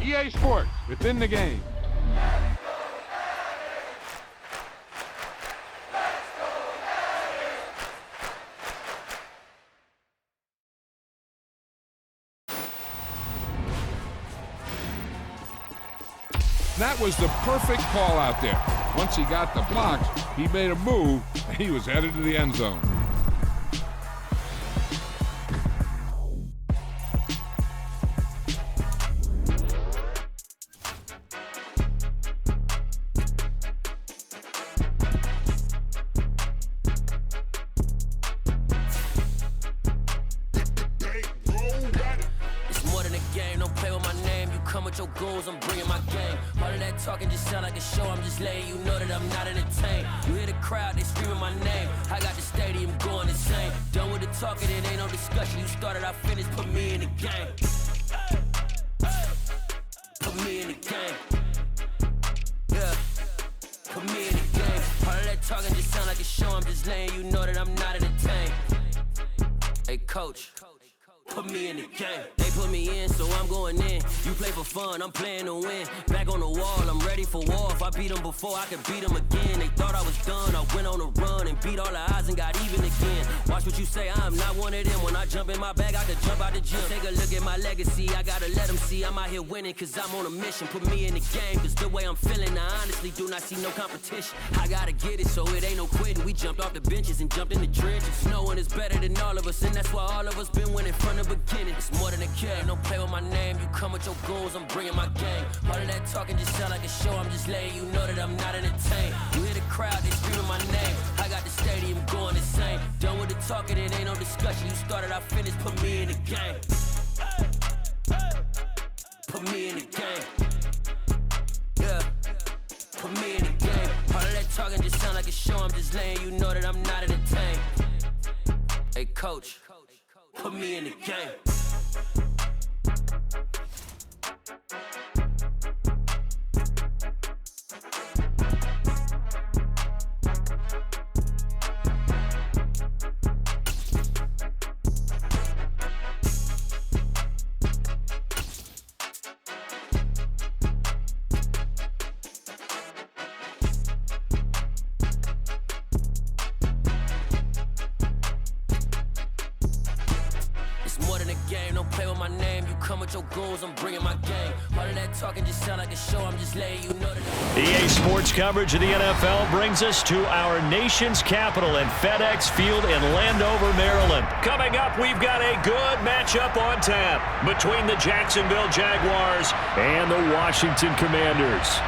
EA Sports, within the game. That was the perfect call out there. Once he got the blocks, he made a move, and he was headed to the end zone. Talking just sound like a show, I'm just letting you know that I'm not entertained. You hear the crowd, they screaming my name. I got the stadium going insane. Done with the talking, it ain't no discussion. You started, I finished, put me in the game. Put me in the game. Yeah, put me in the game. All of that talking just sound like a show, I'm just letting you know that I'm not entertained. Hey coach, put me in the game. They put me in, so I'm going in. You play for fun, I'm playing to win. Back on the wall, I'm ready for war. If I beat them before, I can beat them again. They thought I was done, I went on a run and beat all the odds and got even again. Watch what you say, I'm not one of them. When I jump in my bag, I can jump out the gym. Take a look at my legacy, I gotta let them see I'm out here winning, cause I'm on a mission. Put me in the game, cause the way I'm feeling, I honestly do not see no competition. I gotta get it, so it ain't no quitting. We jumped off the benches and jumped in the trenches. No one is better than all of us, and that's why all of us been winning from the beginning. It's more than a game, don't play with my name. You come with your goons, I'm bringing my game. All of that talking just sound like a show, I'm just letting you know that I'm not entertained. You hear the crowd, they screaming my name. I got the stadium going insane. Done with the talking, it ain't no discussion. You started, I finished, put me in the game. Put me in the game. Yeah, put me in the game. All of that talking just sound like a show, I'm just letting you know that I'm not entertained. Hey coach, put me in the game. I'm bringing my game. All of that talking just sound like a show, I'm just letting you know that. EA Sports coverage of the NFL brings us to our nation's capital in FedEx Field in Landover, Maryland. Coming up, we've got a good matchup on tap between the Jacksonville Jaguars and the Washington Commanders.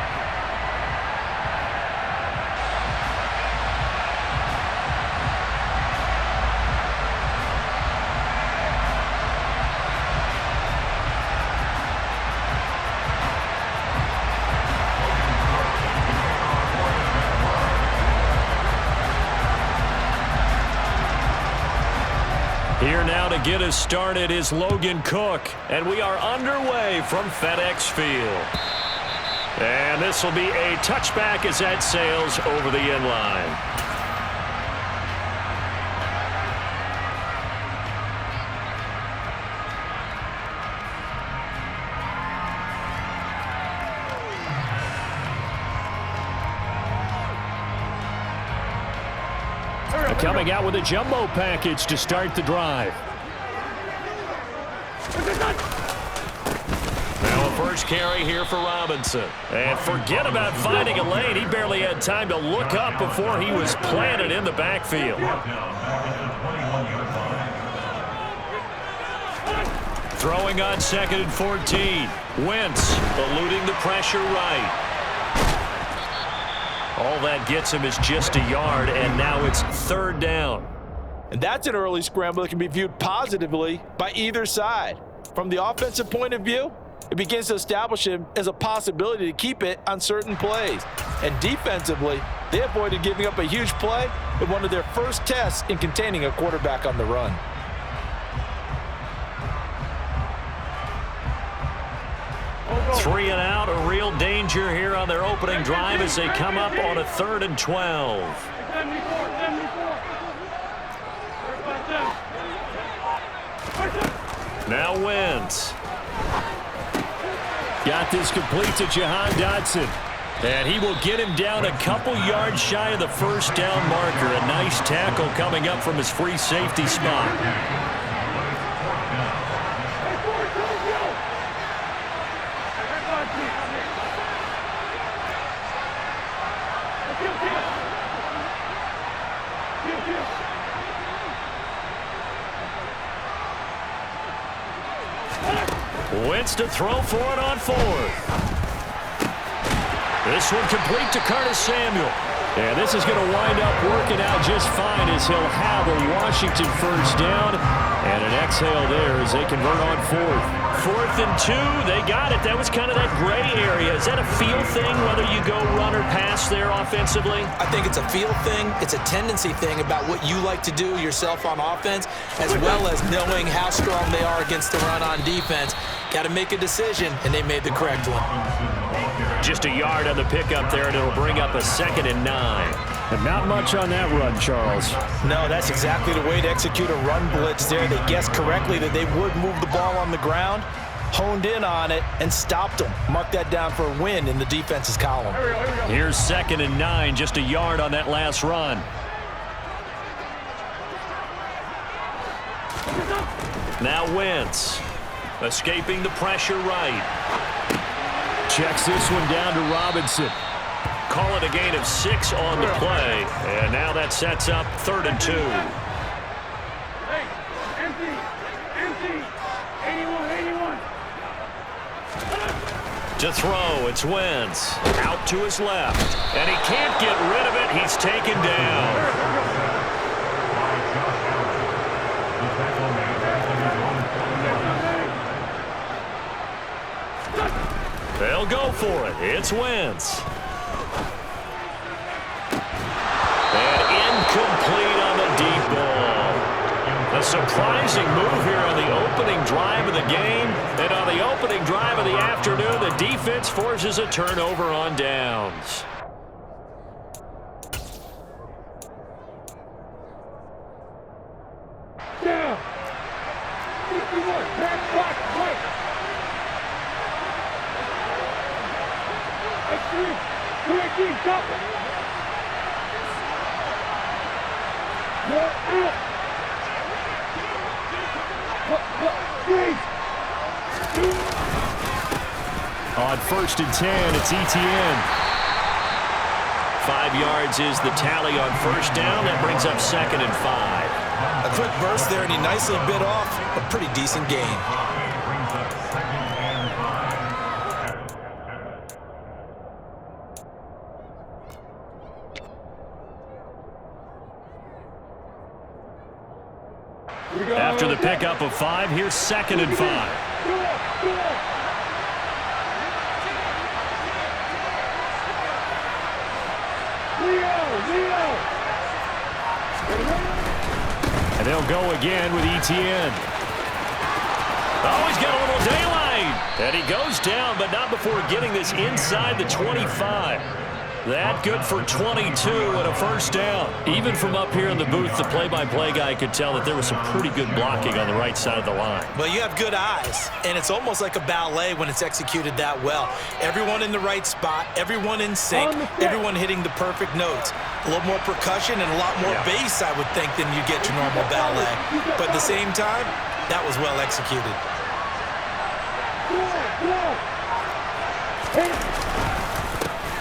Here now to get us started is Logan Cook, and we are underway from FedEx Field. And this will be a touchback as that sails over the end line. Coming out with a jumbo package to start the drive. Now a first carry here for Robinson. And forget about finding a lane. He barely had time to look up before he was planted in the backfield. Throwing on 2nd and 14. Wentz eluding the pressure right. All that gets him is just a yard, and now it's 3rd down. And that's an early scramble that can be viewed positively by either side. From the offensive point of view, it begins to establish him as a possibility to keep it on certain plays. And defensively, they avoided giving up a huge play with one of their first tests in containing a quarterback on the run. Three and out, a real danger here on their opening drive as they come up on a 3rd and 12. Now Wentz. Got this complete to Jahan Dotson. And he will get him down a couple yards shy of the first down marker. A nice tackle coming up from his free safety spot. Wentz to throw for it on fourth. This one complete to Curtis Samuel. And this is going to wind up working out just fine as he'll have a Washington first down. And an exhale there as they convert on fourth. 4th and 2. They got it. That was kind of that gray area. Is that a feel thing, whether you go run or pass there offensively? I think it's a feel thing. It's a tendency thing about what you like to do yourself on offense, as well as knowing how strong they are against the run on defense. Got to make a decision, and they made the correct one. Just a yard on the pickup there, and it'll bring up a 2nd and 9. And not much on that run, Charles. No, that's exactly the way to execute a run blitz there. They guessed correctly that they would move the ball on the ground, honed in on it, and stopped them. Mark that down for a win in the defense's column. Here's 2nd and 9, just a yard on that last run. Now Wentz, escaping the pressure right. Checks this one down to Robinson. Call it a gain of 6 on the play. And now that sets up 3rd and 2. Hey, empty, empty, 81. To throw, it's Wentz. Out to his left. And he can't get rid of it. He's taken down. They'll go for it. It's Wentz. And incomplete on the deep ball. A surprising move here on the opening drive of the game. And on the opening drive of the afternoon, the defense forces a turnover on downs. Down. 51. Back, block, right. X3. 218. Stop it. Out. On 1st and 10, it's ETN. 5 yards is the tally on first down. That brings up 2nd and 5. A quick burst there, and he nicely bit off a pretty decent gain. After the pickup of 5, here's 2nd and 5. And they'll go again with ETN. Oh, he's got a little daylight. And he goes down, but not before getting this inside the 25. That good for 22 and a first down. Even from up here in the booth, the play-by-play guy could tell that there was some pretty good blocking on the right side of the line. Well, you have good eyes, and it's almost like a ballet when it's executed that well. Everyone in the right spot, everyone in sync, everyone hitting the perfect notes. A little more percussion and a lot more bass, I would think, than you get your normal ballet. But at the same time, that was well executed.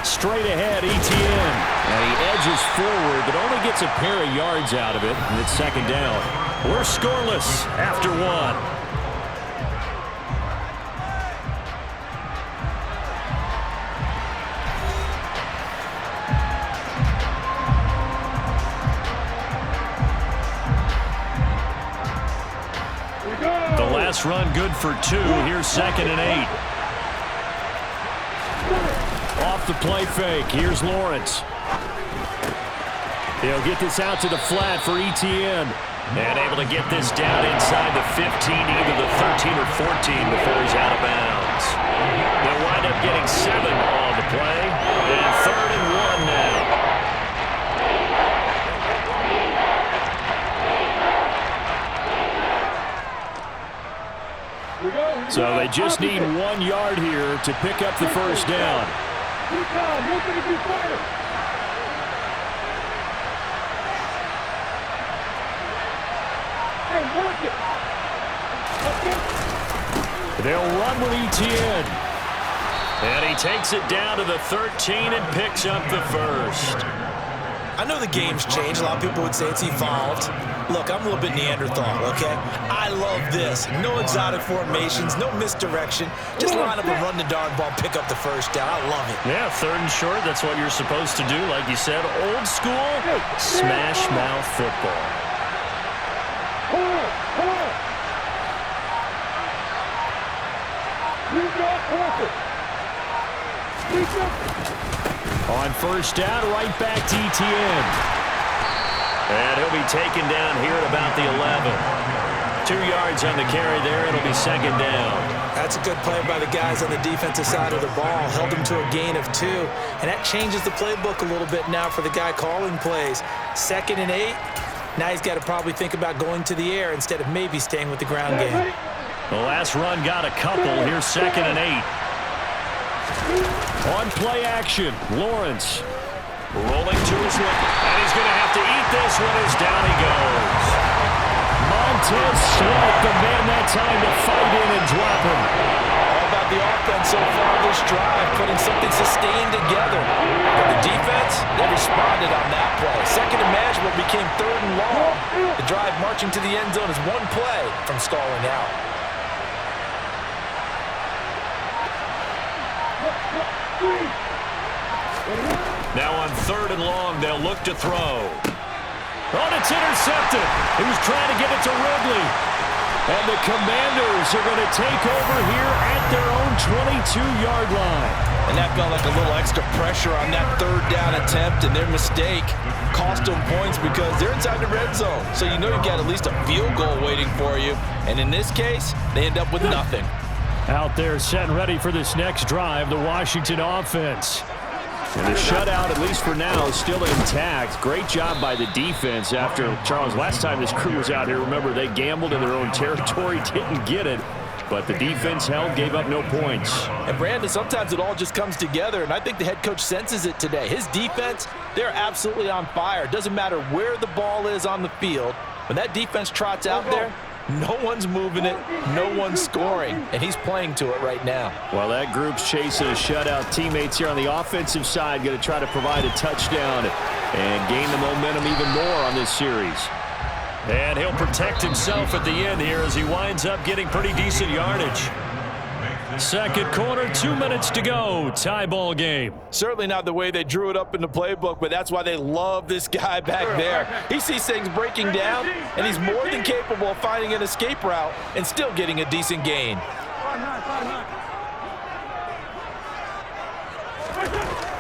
Straight ahead, ETN. And he edges forward, but only gets a pair of yards out of it, and it's 2nd down. We're scoreless after 1. The last run good for 2. Here's 2nd and 8. Off the play fake. Here's Lawrence. He'll get this out to the flat for ETN. And able to get this down inside the 15, either the 13 or 14 before he's out of bounds. They'll wind up getting 7 on the play. And 3rd and 1 now. We go. So they just need 1 yard here to pick up the first down. They'll run with Etienne. And he takes it down to the 13 and picks up the first. I know the game's changed. A lot of people would say it's evolved. Look, I'm a little bit Neanderthal, okay? I love this. No exotic formations, no misdirection. Just line up and run the darn ball, pick up the first down. I love it. Yeah, 3rd and short, that's what you're supposed to do. Like you said, old school, smash mouth football. On first down, right back to Etienne. And he'll be taken down here at about the 11. 2 yards on the carry there. It'll be 2nd down. That's a good play by the guys on the defensive side of the ball. Held him to a gain of 2. And that changes the playbook a little bit now for the guy calling plays. 2nd and 8. Now he's got to probably think about going to the air instead of maybe staying with the ground game. The last run got a couple. Here's 2nd and 8. On play action, Lawrence rolling to his left, and he's going to have to eat this one as down he goes. Montez Sweat, the man that time to fight in and drop him. All about the offense so far this drive, putting something sustained together. But the defense, they responded on that play. 2nd and manageable became 3rd and long. The drive marching to the end zone is 1 play from stalling out. Now on 3rd and long, they'll look to throw. Oh, it's intercepted. He was trying to get it to Ridley. And the Commanders are going to take over here at their own 22-yard line. And that felt like a little extra pressure on that 3rd down attempt, and their mistake cost them points because they're inside the red zone. So you know you got at least a field goal waiting for you. And in this case, they end up with nothing. Out there set and ready for this next drive, the Washington offense. And the shutout, at least for now, is still intact. Great job by the defense after, Charles, last time this crew was out here, remember, they gambled in their own territory, didn't get it. But the defense held, gave up no points. And Brandon, sometimes it all just comes together, and I think the head coach senses it today. His defense, they're absolutely on fire. It doesn't matter where the ball is on the field. When that defense trots out there, no one's moving it, no one's scoring, and he's playing to it right now. Well, that group's chasing a shutout. Teammates here on the offensive side going to try to provide a touchdown and gain the momentum even more on this series. And he'll protect himself at the end here as he winds up getting pretty decent yardage. 2nd quarter, 2 minutes to go. Tie ball game. Certainly not the way they drew it up in the playbook, but that's why they love this guy back there. He sees things breaking down, and he's more than capable of finding an escape route and still getting a decent gain.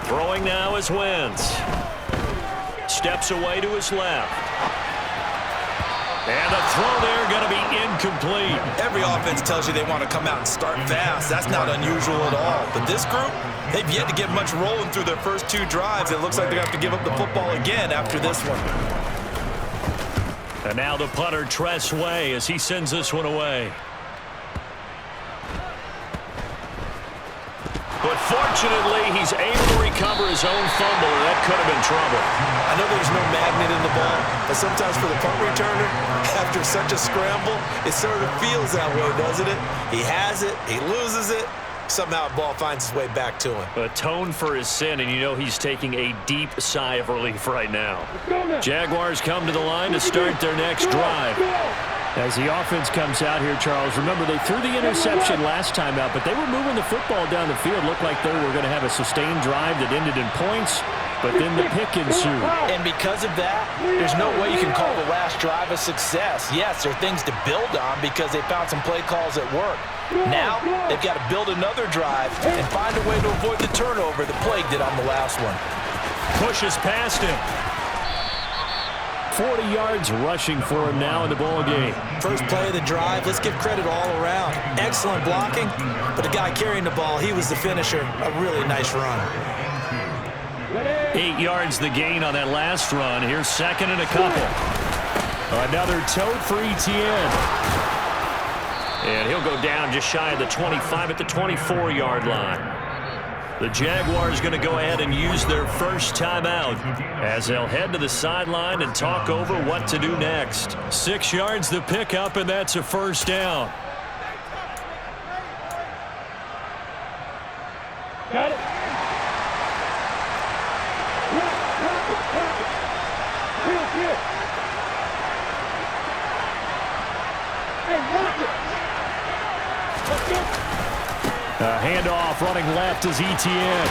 Throwing now is Wentz. Steps away to his left. And the throw there going to be incomplete. Every offense tells you they want to come out and start fast. That's not unusual at all. But this group, they've yet to get much rolling through their first 2 drives. It looks like they're going to have to give up the football again after this one. And now the punter, Tress Way, as he sends this one away. But fortunately, he's able to recover his own fumble, and that could have been trouble. I know there's no magnet in the ball, but sometimes for the punt returner, after such a scramble, it sort of feels that way, doesn't it? He has it, he loses it, somehow the ball finds its way back to him. Atone for his sin, and you know he's taking a deep sigh of relief right now. Jaguars come to the line to start their next drive. As the offense comes out here, Charles, remember they threw the interception last time out, but they were moving the football down the field. Looked like they were going to have a sustained drive that ended in points, but then the pick ensued. And because of that, there's no way you can call the last drive a success. Yes, there are things to build on because they found some play calls at work. Now, they've got to build another drive and find a way to avoid the turnover that plagued it on the last one. Pushes past him. 40 yards rushing for him now in the ball game. First play of the drive, let's give credit all around. Excellent blocking, but the guy carrying the ball, he was the finisher. A really nice run. 8 yards the gain on that last run. Here's 2nd and a couple. Another tote for Etienne. And he'll go down just shy of the 25 at the 24-yard line. The Jaguars going to go ahead and use their first timeout as they'll head to the sideline and talk over what to do next. 6 yards the pickup, and that's a first down. Got it. Handoff running left is Etienne.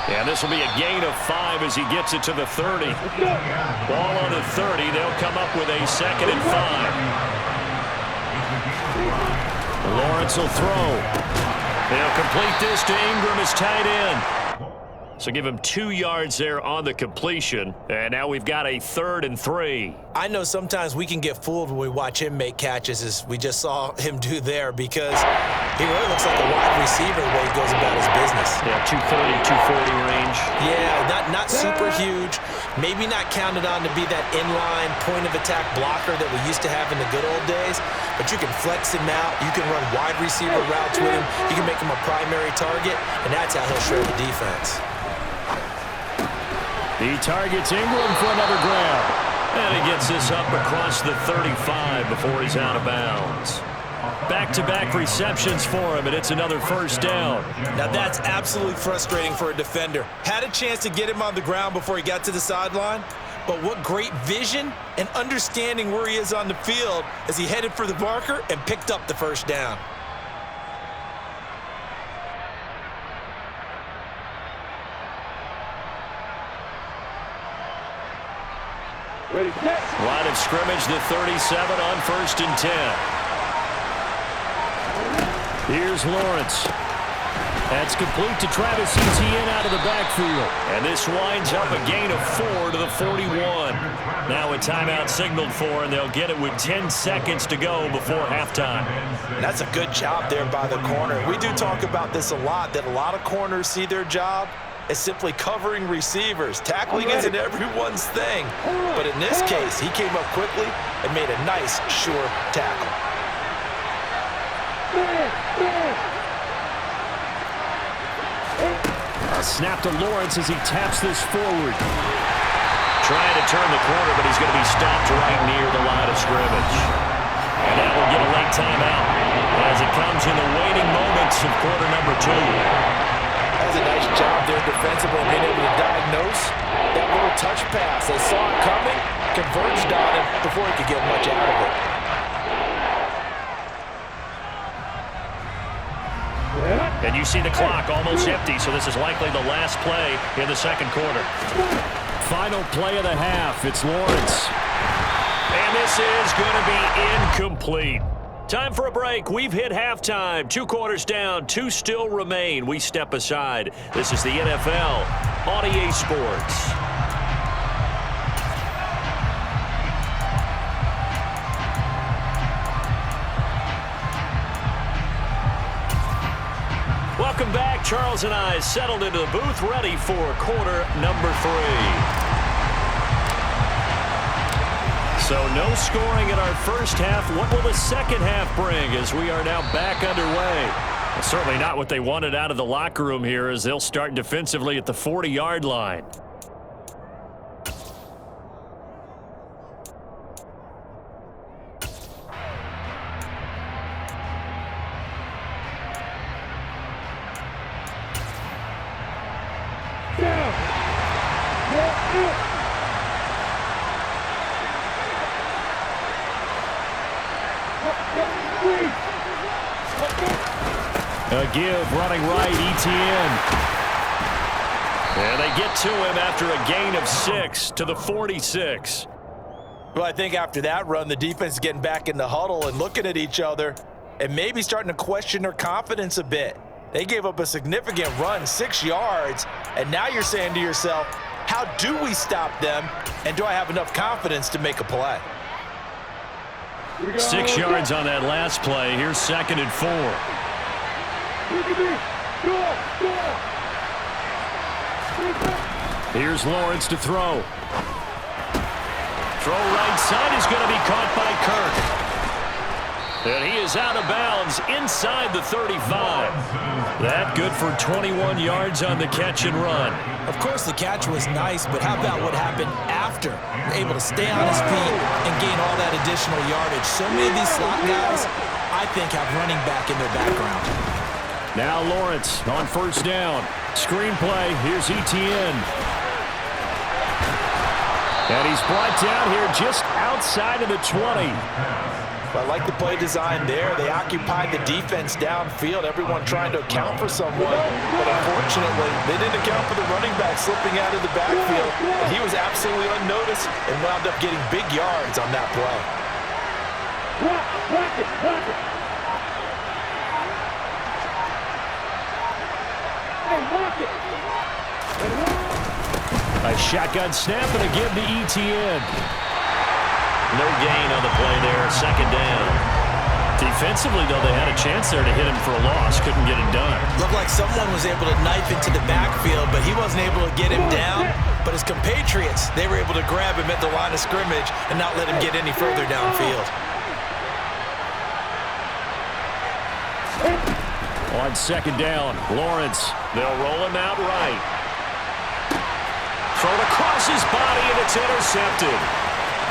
And this will be a gain of 5 as he gets it to the 30. Ball on the 30. They'll come up with a 2nd and 5. Lawrence will throw. They'll complete this to Ingram as tight end. So give him 2 yards there on the completion. And now we've got a 3rd and 3. I know sometimes we can get fooled when we watch him make catches, as we just saw him do there, because he really looks like a wide receiver the way he goes about his business. Yeah, 230, 240 range. Yeah, not super huge. Maybe not counted on to be that inline point-of-attack blocker that we used to have in the good old days, but you can flex him out. You can run wide receiver routes with him. You can make him a primary target, and that's how he'll shred the defense. He targets Ingram for another grab. And he gets this up across the 35 before he's out of bounds. Back-to-back receptions for him, and it's another first down. Now that's absolutely frustrating for a defender. Had a chance to get him on the ground before he got to the sideline, but what great vision and understanding where he is on the field as he headed for the marker and picked up the first down. Ready, set. Line of scrimmage, the 37 on 1st and 10. Here's Lawrence. That's complete to Travis Etienne out of the backfield. And this winds up a gain of 4 to the 41. Now a timeout signaled for, and they'll get it with 10 seconds to go before halftime. That's a good job there by the corner. We do talk about this a lot, that a lot of corners see their job as simply covering receivers. Tackling isn't everyone's thing. But in this case, he came up quickly and made a nice, sure tackle. A snap to Lawrence as he taps this forward. Trying to turn the corner, but he's going to be stopped right near the line of scrimmage. And that will get a late timeout as it comes in the waning moments of quarter number 2. That's a nice job there defensively, being able to diagnose that little touch pass. They saw it coming, converged on it before he could get much out of it. And you see the clock almost empty, so this is likely the last play in the second quarter. Final play of the half. It's Lawrence. And this is going to be incomplete. Time for a break. We've hit halftime. 2 quarters down. 2 still remain. We step aside. This is the NFL on EA Sports. Welcome back. Charles and I settled into the booth, ready for quarter number 3. So no scoring in our first half. What will the second half bring as we are now back underway? Well, certainly not what they wanted out of the locker room here, as they'll start defensively at the 40-yard line. A give running right, Etienne. And they get to him after a gain of 6 to the 46. Well, I think after that run, the defense is getting back in the huddle and looking at each other and maybe starting to question their confidence a bit. They gave up a significant run, 6 yards, and now you're saying to yourself, how do we stop them, and do I have enough confidence to make a play? 6 yards on that last play. Here's 2nd and 4. Here's Lawrence to throw. Throw right side is going to be caught by Kirk. And he is out of bounds inside the 35. That good for 21 yards on the catch and run. Of course, the catch was nice, but how about what happened after? Able to stay on his feet and gain all that additional yardage. So many of these slot guys, I think, have running back in their background. Now Lawrence on first down. Screenplay, here's Etienne. And he's brought down here just outside of the 20. I like the play design there. They occupied the defense downfield, everyone trying to account for someone. But unfortunately, they didn't account for the running back slipping out of the backfield. And he was absolutely unnoticed and wound up getting big yards on that play. Rock it. A shotgun snap and a give to Etienne. No gain on the play there, second down. Defensively, though, they had a chance there to hit him for a loss. Couldn't get it done. Looked like someone was able to knife into the backfield, but he wasn't able to get him down. But his compatriots, they were able to grab him at the line of scrimmage and not let him get any further downfield. On second down, Lawrence. They'll roll him out right. Thrown across his body, and it's intercepted.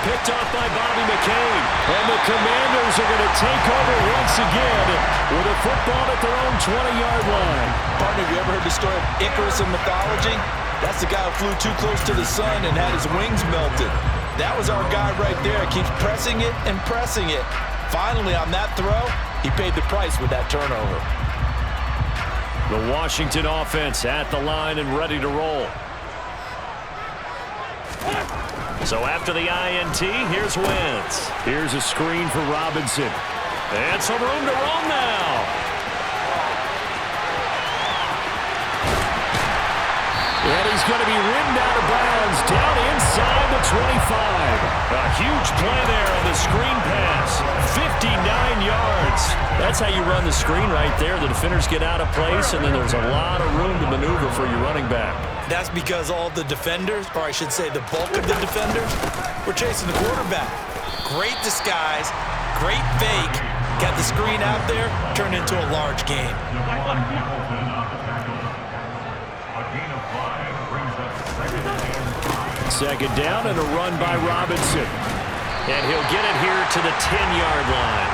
Picked off by Bobby McCain. And the Commanders are going to take over once again with a football at their own 20-yard line. Partner, have you ever heard the story of Icarus in mythology? That's the guy who flew too close to the sun and had his wings melted. That was our guy right there. Keeps pressing it and pressing it. Finally, on that throw, he paid the price with that turnover. The Washington offense at the line and ready to roll. So after the INT, here's Wentz. Here's a screen for Robinson. And some room to roam now. And he's going to be ridden out of bounds down inside the 25. A huge play there on the screen pass. 59 yards. That's how you run the screen right there. The defenders get out of place, and then there's a lot of room to maneuver for your running back. That's because all the defenders, or I should say the bulk of the defenders, were chasing the quarterback. Great disguise, great fake. Got the screen out there, turned into a large gain. Second down and a run by Robinson. And he'll get it here to the 10-yard line.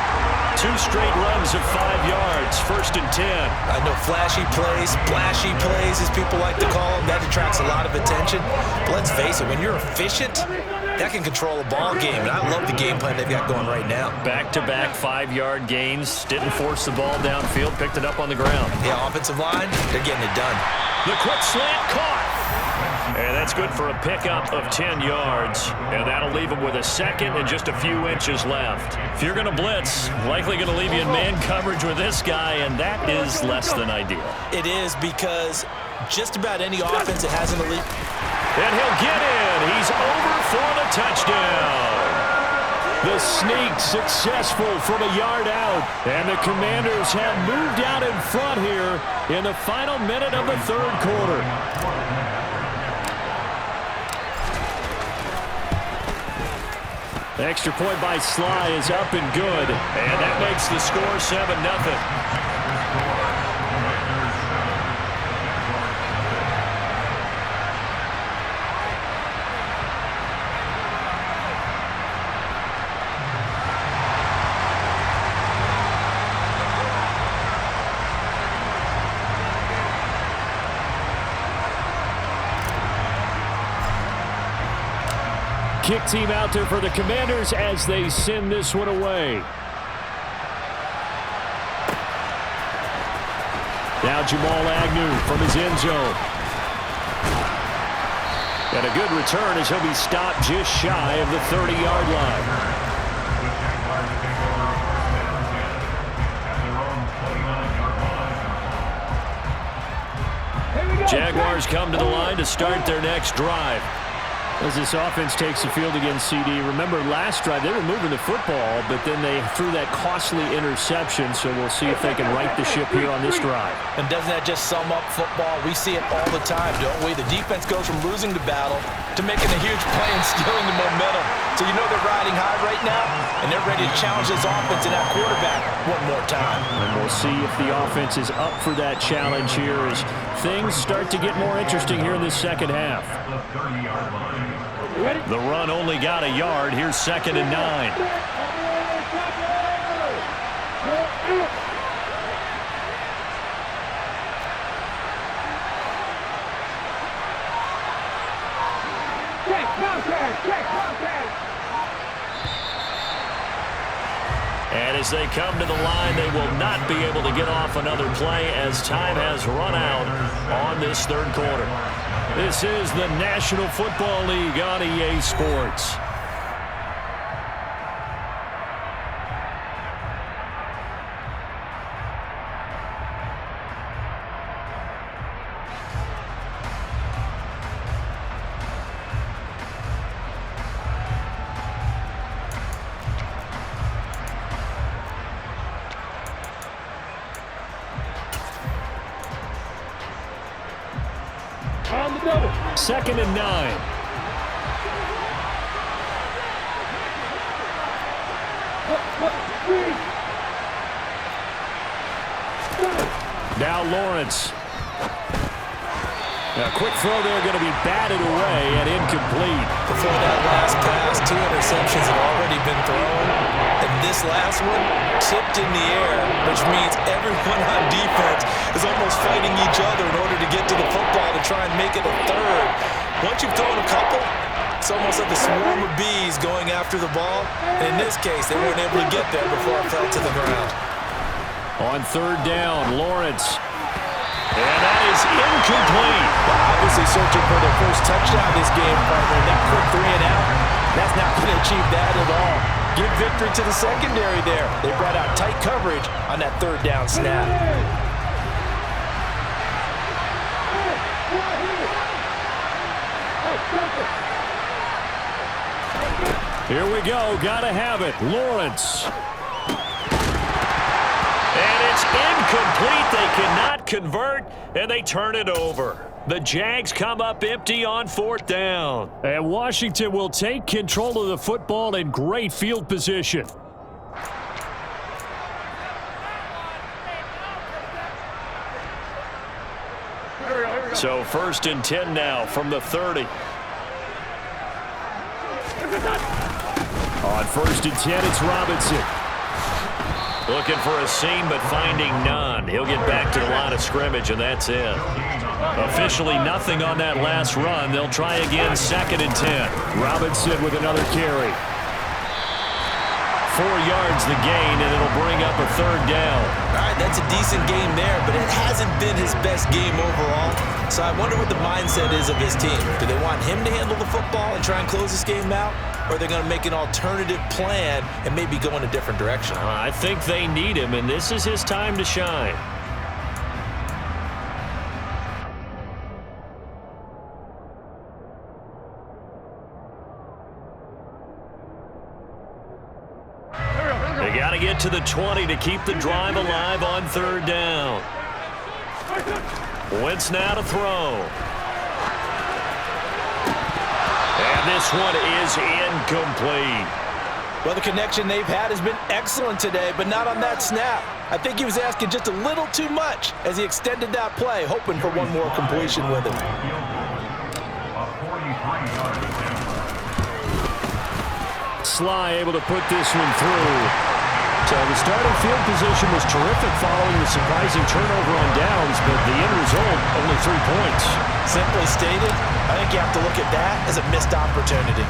2 straight runs of 5 yards, 1st and 10. I know flashy plays, splashy plays, as people like to call them, that attracts a lot of attention. But let's face it, when you're efficient, that can control a ball game. And I love the game plan they've got going right now. Back-to-back 5-yard gains. Didn't force the ball downfield, picked it up on the ground. Yeah, offensive line, they're getting it done. The quick slant caught. And that's good for a pickup of 10 yards. And that'll leave him with a second and just a few inches left. If you're going to blitz, likely going to leave you in man coverage with this guy, and that is less than ideal. It is, because just about any offense that has an elite. And he'll get in. He's over for the touchdown. The sneak successful from a yard out. And the Commanders have moved out in front here in the final minute of the 3rd quarter. Extra point by Sly is up and good. And that makes the score 7-0. Kick team out there for the Commanders as they send this one away. Now Jamal Agnew from his end zone. And a good return as he'll be stopped just shy of the 30-yard line. Jaguars come to the line to start their next drive. As this offense takes the field against CD, remember last drive they were moving the football, but then they threw that costly interception, so we'll see if they can right the ship here on this drive. And doesn't that just sum up football? We see it all the time, don't we? The defense goes from losing the battle to making a huge play and stealing the momentum. So you know they're riding high right now, and they're ready to challenge this offense and that quarterback one more time. And we'll see if the offense is up for that challenge here as things start to get more interesting here in this second half. The run only got a yard. Here's 2nd and 9. And as they come to the line, they will not be able to get off another play as time has run out on this third quarter. This is the National Football League on EA Sports. On the double. 2nd and 9. Now Lawrence. A quick throw there going to be batted away and incomplete. Before that last pass, 2 interceptions have already been thrown. And this last one tipped in the air, which means everyone on defense is almost fighting each other in order to get to the football to try and make it a third. Once you've thrown a couple, it's almost like a swarm of bees going after the ball. And in this case, they weren't able to get there before it fell to the ground. On 3rd down, Lawrence. And that is incomplete. Well, obviously searching for their first touchdown this game, partner. That quick 3 and out, that's not going to achieve that at all. Give victory to the secondary there. They brought out tight coverage on that 3rd down snap. Here we go. Gotta have it. Lawrence. And it's incomplete. They cannot convert, and they turn it over. The Jags come up empty on 4th down. And Washington will take control of the football in great field position. So 1st and 10 now from the 30. On 1st and 10, it's Robinson. Looking for a seam, but finding none. He'll get back to the line of scrimmage, and that's it. Officially nothing on that last run. They'll try again, 2nd and 10. Robinson with another carry. 4 yards the gain, and it'll bring up a 3rd down. All right, that's a decent game there, but it hasn't been his best game overall. So I wonder what the mindset is of his team. Do they want him to handle the football and try and close this game out? Or are they going to make an alternative plan and maybe go in a different direction? I think they need him, and this is his time to shine. They got to get to the 20 to keep the drive alive on 3rd down. Wentz now to throw. And this one is incomplete. Well, the connection they've had has been excellent today, but not on that snap. I think he was asking just a little too much as he extended that play, hoping for one more completion with it. Sly able to put this one through. So the starting field position was terrific following the surprising turnover on downs, but the end result, only 3 points. Simply stated, I think you have to look at that as a missed opportunity.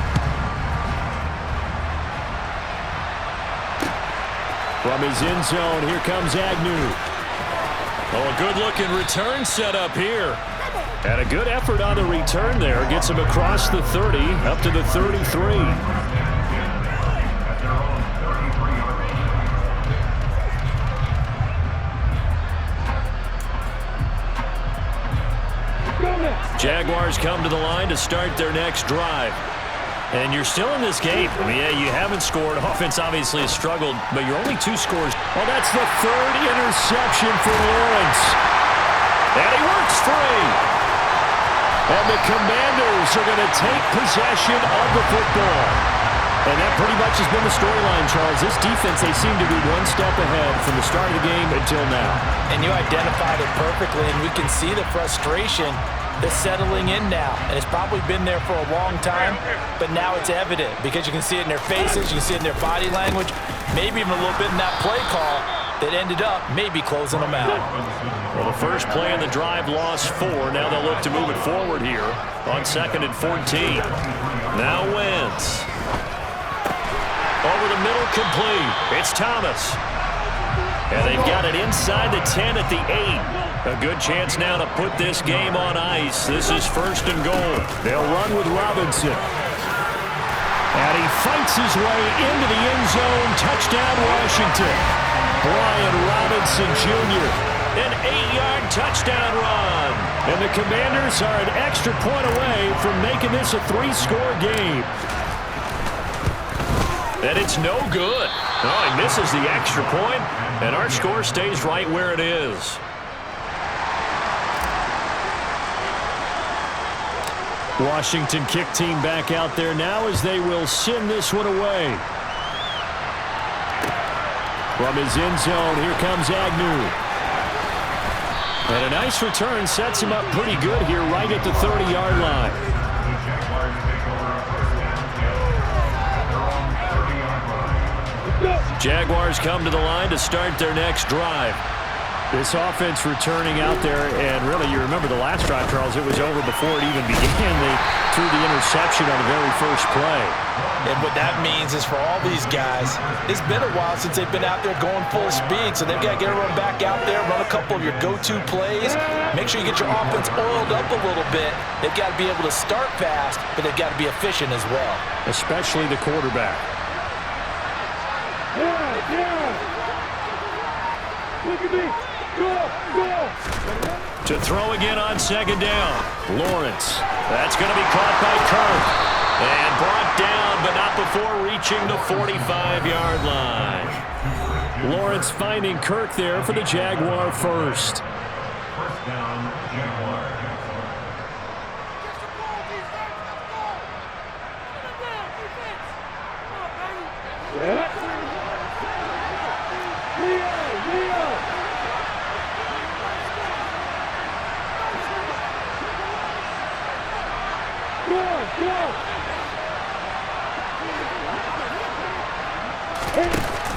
From his end zone, here comes Agnew. Oh, a good-looking return set up here. And a good effort on the return there. Gets him across the 30, up to the 33. Jaguars come to the line to start their next drive. And you're still in this game. I mean, yeah, you haven't scored. Offense obviously has struggled, but you're only 2 scores. Well, that's the 3rd interception for Lawrence. And he works free. And the Commanders are going to take possession of the football. And that pretty much has been the storyline, Charles. This defense, they seem to be one step ahead from the start of the game until now. And you identified it perfectly, and we can see the frustration that's settling in now. And it's probably been there for a long time, but now it's evident because you can see it in their faces, you can see it in their body language, maybe even a little bit in that play call that ended up maybe closing them out. Well, the first play in the drive lost 4. Now they'll look to move it forward here on 2nd and 14. Now Wentz. Over the middle, complete. It's Thomas. And they've got it inside the 10 at the 8. A good chance now to put this game on ice. This is 1st and goal. They'll run with Robinson. And he fights his way into the end zone. Touchdown, Washington. Brian Robinson Jr. An 8-yard touchdown run. And the Commanders are an extra point away from making this a 3-score game. And it's no good. Oh, he misses the extra point, and our score stays right where it is. Washington kick team back out there now as they will send this one away. From his end zone, here comes Agnew. And a nice return sets him up pretty good here right at the 30-yard line. Jaguars come to the line to start their next drive. This offense returning out there, and really, you remember the last drive, Charles, it was over before it even began. They threw the interception on the very first play. And what that means is for all these guys, it's been a while since they've been out there going full speed, so they've got to get everyone back out there, run a couple of your go-to plays, make sure you get your offense oiled up a little bit. They've got to be able to start fast, but they've got to be efficient as well. Especially the quarterback. Look at me. Go. To throw again on 2nd down. Lawrence. That's going to be caught by Kirk. And brought down, but not before reaching the 45-yard line. Lawrence finding Kirk there for the Jaguar first. First down, Jaguar. Yeah.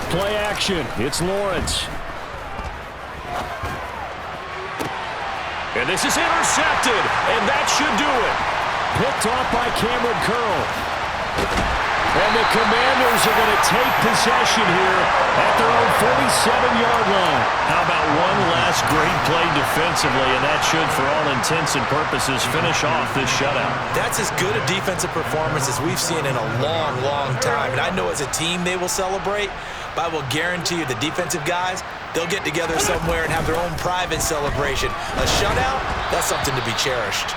Play action. It's Lawrence. And this is intercepted, and that should do it. Picked off by Cameron Curl. And the Commanders are going to take possession here at their own 47-yard line. How about one last great play defensively, and that should, for all intents and purposes, finish off this shutout. That's as good a defensive performance as we've seen in a long, long time. And I know as a team they will celebrate, but I will guarantee you the defensive guys, they'll get together somewhere and have their own private celebration. A shutout, that's something to be cherished.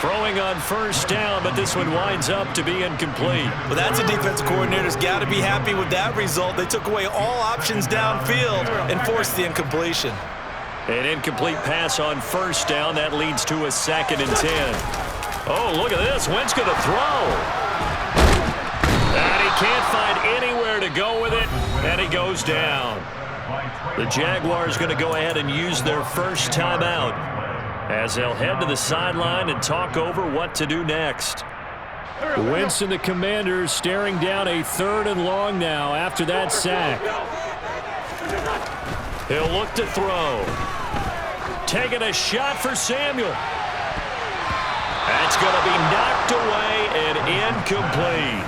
Throwing on 1st down, but this one winds up to be incomplete. Well, that's a defensive coordinator's got to be happy with that result. They took away all options downfield and forced the incompletion. An incomplete pass on 1st down. That leads to a 2nd and 10. Oh, look at this. Wentz going to throw. And he can't find anywhere to go with it, and he goes down. The Jaguars going to go ahead and use their first timeout as they'll head to the sideline and talk over what to do next. Wentz and the Commanders staring down a 3rd and long now after that sack. He'll look to throw. Taking a shot for Samuel. That's going to be knocked away and incomplete.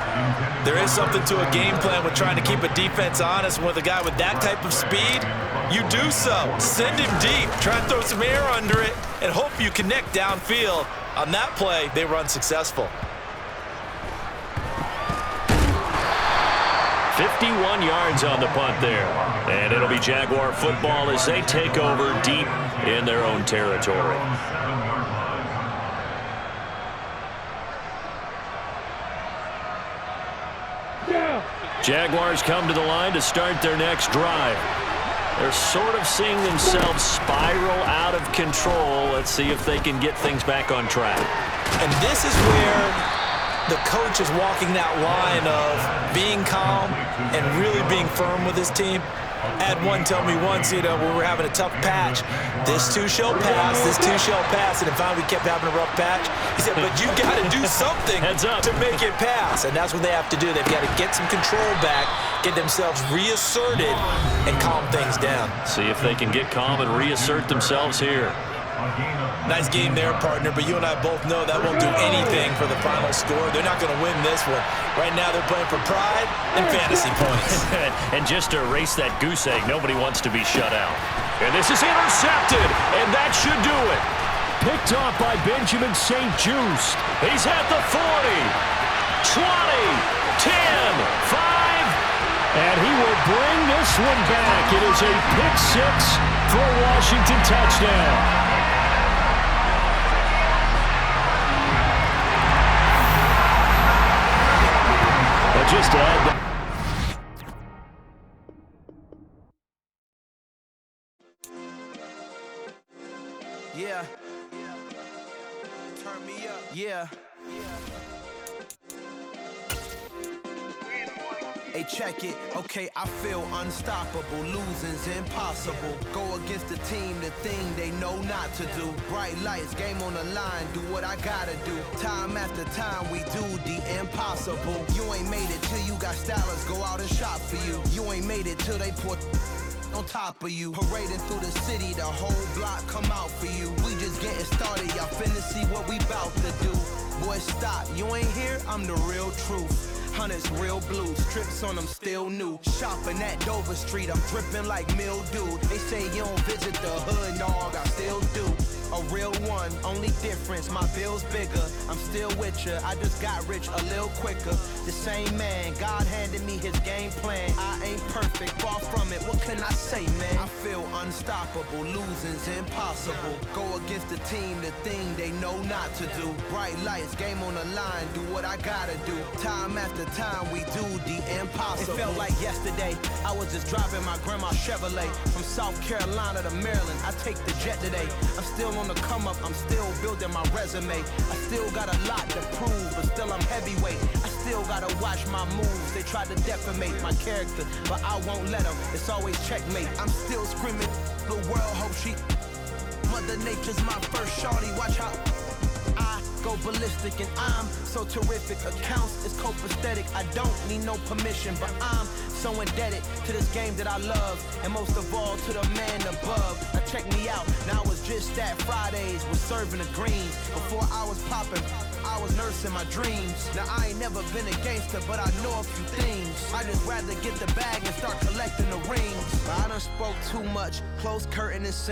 There is something to a game plan with trying to keep a defense honest. With a guy with that type of speed, you do so. Send him deep. Try and throw some air under it and hope you connect downfield. On that play, they were unsuccessful. 51 yards on the punt there. And it'll be Jaguar football as they take over deep in their own territory. Jaguars come to the line to start their next drive. They're sort of seeing themselves spiral out of control. Let's see if they can get things back on track. And this is where the coach is walking that line of being calm and really being firm with his team. I had one tell me once, when we were having a tough patch, this too shall pass, this too shall pass. And then finally we kept having a rough patch. He said, but you got to do something to make it pass. And that's what they have to do. They've got to get some control back, get themselves reasserted, and calm things down. See if they can get calm and reassert themselves here. Nice game there, partner, but you and I both know that won't do anything for the final score. They're not going to win this one. Right now they're playing for pride and fantasy points. And just to erase that goose egg, nobody wants to be shut out. And this is intercepted, and that should do it. Picked off by Benjamin St. Juste. He's at the 40, 20, 10, 5, and he will bring this one back. It is a pick six for a Washington touchdown. Just add yeah. Turn me up. Yeah. Hey, check it. Okay, I feel unstoppable. Losing's impossible. Go against the team, the thing they know not to do. Bright lights, game on the line. Do what I gotta do. Time after time, we do the impossible. You ain't made it till you got stylers go out and shop for you. You ain't made it till they put on top of you. Parading through the city, the whole block come out for you. We just getting started. Y'all finna see what we bout to do. Boy, stop. You ain't here? I'm the real truth. Hunters, real blue, strips on them still new. Shopping at Dover Street, I'm dripping like mildew. They say you don't visit the hood, dog, I still do. A real one, only difference, my bill's bigger. I'm still with ya, I just got rich a little quicker. The same man, God handed me his game plan. I ain't perfect, far from it, what can I say, man? I feel unstoppable, losing's impossible. Go against the team, the thing they know not to do. Bright lights, game on the line, do what I gotta do. Time after time, we do the impossible. It felt like yesterday, I was just driving my grandma's Chevrolet. From South Carolina to Maryland, I take the jet today. I'm still on the come up, I'm still building my resume. I still got a lot to prove, but still I'm heavyweight. I still gotta watch my moves. They try to defamate my character, but I won't let them. It's always checkmate. I'm still screaming, the world hope she. Mother Nature's my first shorty, watch how I go ballistic, and I'm so terrific. Accounts is copacetic. I don't need no permission, but I'm so indebted to this game that I love, and most of all to the man above. Now check me out, now it's just that Fridays was serving the greens. Before I was popping, I was nursing my dreams. Now I ain't never been a gangster, but I know a few things. I just rather get the bag and start collecting the rings. But I done spoke too much, close curtain and sing.